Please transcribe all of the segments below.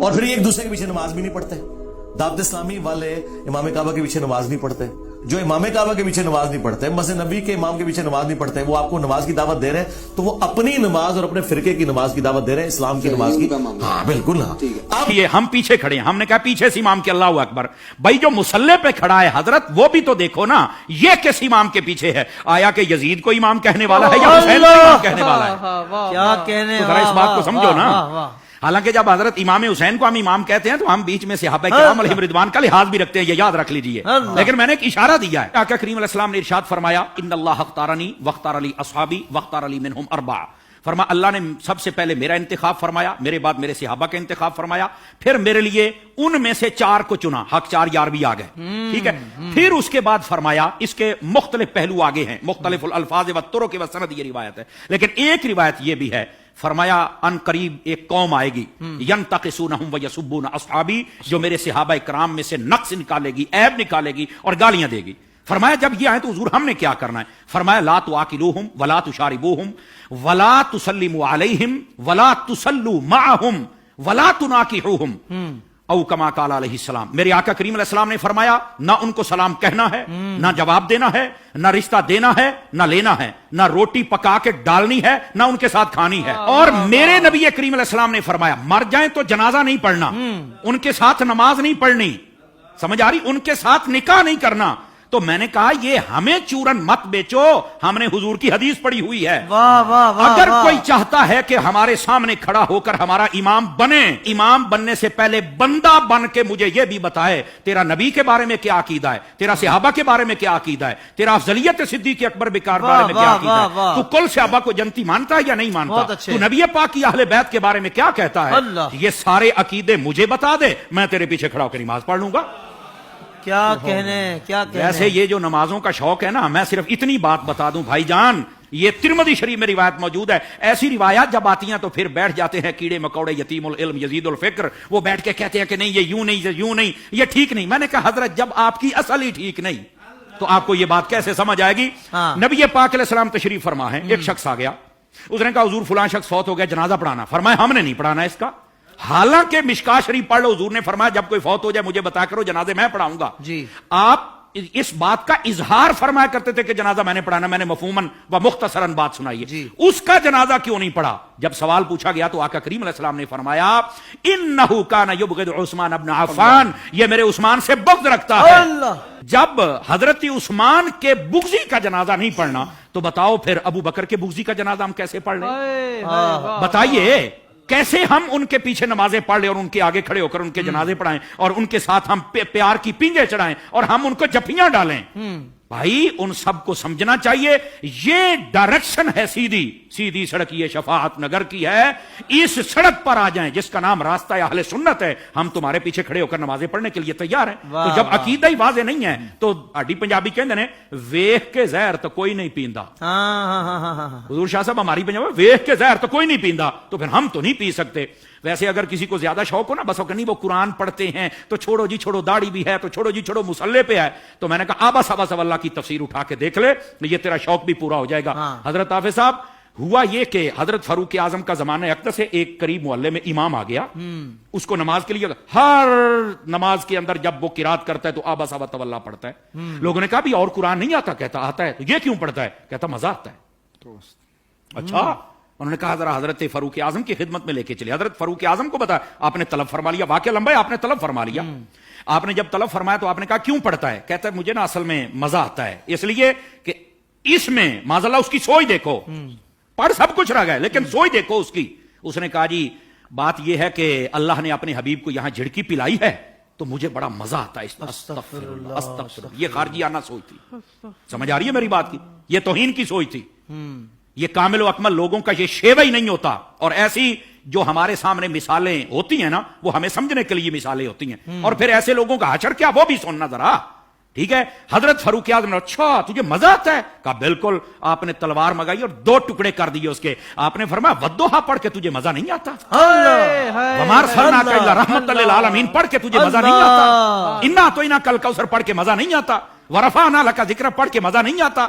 اور پھر ایک دوسرے کے پیچھے نماز بھی نہیں پڑھتے. دعوت اسلامی والے امام کعبہ کے پیچھے نماز نہیں پڑھتے. جو امام کعبہ کے پیچھے نماز نہیں پڑھتے, مسجد نبی کے امام کے پیچھے نماز نہیں پڑھتے, وہ آپ کو نماز کی دعوت دے رہے ہیں تو وہ اپنی نماز اور اپنے فرقے کی نماز کی دعوت دے رہے ہیں, اسلام کی نماز کی. ہاں بالکل. ہاں اب یہ ہم پیچھے کھڑے ہیں, ہم نے کہا پیچھے سے امام کے اللہ اکبر. بھائی جو مسلح پہ کھڑا ہے حضرت وہ بھی تو دیکھو نا, یہ کس امام کے پیچھے ہے؟ آیا کہ یزید کو امام کہنے والا ہے یا حسین کو امام کہنے والا ہے؟ کیا کہنے, تو ذرا اس بات کو سمجھو نا. حالانکہ جب حضرت امام حسین کو ہم امام کہتے ہیں تو ہم بیچ میں صحابہ کرام علیہم رضوان کا لحاظ بھی رکھتے ہیں, یہ یاد رکھ لیجئے. لیکن میں نے ایک اشارہ دیا ہے. آقا کریم علیہ السلام نے ارشاد فرمایا ان اللہ اختارنی واختار علی اصحابی واختار علی منہم اربعہ. فرما اللہ نے سب سے پہلے میرا انتخاب فرمایا, میرے بعد میرے صحابہ کا انتخاب فرمایا, پھر میرے لیے ان میں سے 4 کو چنا, حق 4 یار بھی آ گئے. ٹھیک ہے, پھر اس کے بعد فرمایا اس کے مختلف پہلو آگے ہیں, مختلف الفاظ و طرق و سند یہ روایت ہے, لیکن ایک روایت یہ بھی ہے فرمایا ان قریب ایک قوم آئے گی ینتقصونہم ویسبون اصحابی, جو میرے صحابہ کرام میں سے نقص نکالے گی, عیب نکالے گی اور گالیاں دے گی. فرمایا جب یہ آئے تو حضور ہم نے کیا کرنا ہے؟ فرمایا لا تواکلوہم ولا تشاربوہم ولا تسلموا علیہم ولا تسلوا معہم ولا تناکحوہم او کما قال علیہ السلام. میرے آقا کریم علیہ السلام نے فرمایا نہ ان کو سلام کہنا ہے, نہ جواب دینا ہے, نہ رشتہ دینا ہے, نہ لینا ہے, نہ روٹی پکا کے ڈالنی ہے, نہ ان کے ساتھ کھانی ہے. اور میرے نبی کریم علیہ السلام نے فرمایا مر جائیں تو جنازہ نہیں پڑھنا, ان کے ساتھ نماز نہیں پڑھنی, سمجھ آ رہی, ان کے ساتھ نکاح نہیں کرنا. تو میں نے کہا یہ ہمیں چورن مت بیچو, ہم نے حضور کی حدیث پڑھی ہوئی ہے. اگر کوئی چاہتا ہے کہ ہمارے سامنے کھڑا ہو کر ہمارا امام بنے, امام بننے سے پہلے بندہ بن کے مجھے یہ بھی بتائے تیرا نبی کے بارے میں کیا عقیدہ ہے, تیرا صحابہ کے بارے میں کیا عقیدہ ہے, تیرا افضلیت صدیق اکبر بکار بارے میں کیا عقیدہ ہے, تو کل صحابہ کو جنتی مانتا ہے یا نہیں مانتا, تو نبی پاک کی اہل بیت کے بارے میں کیا کہتا ہے, یہ سارے عقیدے مجھے بتا دے, میں تیرے پیچھے کھڑا ہو کر نماز پڑھ لوں گا. کیا کہنے, کیا کہنے. ویسے یہ جو نمازوں کا شوق ہے نا, میں صرف اتنی بات بتا دوں بھائی جان, یہ ترمذی شریف میں روایت موجود ہے. ایسی روایات جب آتی ہیں تو پھر بیٹھ جاتے ہیں کیڑے مکوڑے, یتیم العلم یزید الفکر, وہ بیٹھ کے کہتے ہیں کہ نہیں یہ یوں نہیں, یہ یوں نہیں, یہ ٹھیک نہیں. میں نے کہا حضرت جب آپ کی اصل ہی ٹھیک نہیں تو آپ کو یہ بات کیسے سمجھ آئے گی؟ نبی پاک علیہ السلام تشریف فرما ہے, ایک شخص آ گیا, اس نے کہا حضور فلاں شخص فوت ہو گیا, جنازہ پڑھانا. فرمایا ہم نے نہیں پڑھانا اس کا, حالانکہ مشکاہ شریف پڑھ لو, حضور نے فرمایا جب کوئی فوت ہو جائے مجھے بتا کرو, جنازے میں پڑھاؤں گا. جی آپ اس بات کا اظہار فرمایا کرتے تھے کہ جنازہ میں نے پڑھانا, میں نے مفہوماً و مختصراً بات سنائی ہے. جی. اس کا جنازہ کیوں نہیں پڑھا؟ جب سوال پوچھا گیا تو آقا کریم علیہ السلام نے فرمایا انہ کان یبغض عثمان ابن عفان, یہ میرے عثمان سے بغض رکھتا ہے. جب حضرت عثمان کے بغضی کا جنازہ نہیں پڑھنا تو بتاؤ پھر ابو بکر کے بغضی کا جنازہ ہم کیسے پڑھ لیں؟ بتائیے کیسے ہم ان کے پیچھے نمازیں پڑھ لیں اور ان کے آگے کھڑے ہو کر ان کے جنازے پڑھائیں اور ان کے ساتھ ہم پیار کی پینجے چڑھائیں اور ہم ان کو جفیاں ڈالیں؟ بھائی ان سب کو سمجھنا چاہیے یہ ڈائریکشن ہے سیدھی سیدھی سڑک, یہ شفاعت نگر کی ہے. اس سڑک پر آ جائیں جس کا نام راستہ اہل سنت ہے, ہم تمہارے پیچھے کھڑے ہو کر نمازیں پڑھنے کے لیے تیار ہیں. تو جب عقیدہ ہی واضح نہیں ہے تو آڈی پنجابی کہندے نے ویکھ کے زہر تو کوئی نہیں پیندا. حضور شاہ صاحب ہماری پنجابی ویکھ کے زہر تو کوئی نہیں پیندا, تو پھر ہم تو نہیں پی سکتے. ویسے اگر کسی کو زیادہ شوق ہو نا, بس نہیں وہ قرآن پڑھتے ہیں تو چھوڑو جی چھوڑو, داڑھی بھی ہے تو چھوڑو جی چھوڑو, مسلح پہ ہے, تو میں نے کہا آبا اللہ کی تفسیر اٹھا کے دیکھ لے, یہ تیرا شوق بھی پورا ہو جائے گا. حضرت حافظ صاحب ہوا یہ کہ حضرت فاروق اعظم کا زمانہ اقدس سے ایک قریب محلے میں امام آ گیا, اس کو نماز کے لیے ہر نماز کے اندر جب وہ قرات کرتا ہے تو آبا اللہ پڑھتا ہے. لوگوں نے کہا بھی اور قرآن نہیں آتا؟ کہتا آتا ہے. تو یہ کیوں پڑھتا ہے؟ کہتا مزہ آتا ہے. اچھا, انہوں نے کہا ذرا حضرت فاروق اعظم کی خدمت میں لے کے چلے. حضرت فاروق اعظم کو بتا, آپ نے طلب فرما لیا, واقعہ لمبا ہے, آپ نے طلب فرما لیا. آپ نے جب طلب فرمایا تو آپ نے کہا کیوں پڑھتا ہے؟ کہتا ہے مجھے نا اصل میں مزہ آتا ہے, اس لیے کہ اس میں معاذ اللہ اس کی سوچ دیکھو, پڑھ سب کچھ رہ گئے لیکن سوچ دیکھو اس کی. اس نے کہا جی بات یہ ہے کہ اللہ نے اپنے حبیب کو یہاں جھڑکی پلائی ہے تو مجھے بڑا مزہ آتا ہے. استغفر اللہ, استغفر اللہ. یہ خارجی آنا سوچ تھی, سمجھ آ رہی ہے میری بات کی؟ یہ توہین کی سوچ تھی. یہ کامل و اکمل لوگوں کا یہ شیوہ ہی نہیں ہوتا. اور ایسی جو ہمارے سامنے مثالیں ہوتی ہیں نا, وہ ہمیں سمجھنے کے لیے مثالیں ہوتی ہیں, اور پھر ایسے لوگوں کا حشر کیا وہ بھی سننا ذرا. ٹھیک ہے, حضرت فاروق اعظم نے اچھا تجھے مزہ آتا ہے؟ کہا بالکل. آپ نے تلوار منگائی اور 2 ٹکڑے کر دیے اس کے. آپ نے فرمایا ودوہا پڑھ کے تجھے مزہ نہیں آتا؟ وما ارسلناک الا رحمۃ للعالمین پڑھ کے تجھے مزہ نہیں آتا؟ انا اعطیناک الکوثر پڑھ کے مزہ نہیں آتا؟ ورفعنا لک ذکرک پڑھ کے مزہ نہیں آتا؟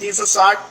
360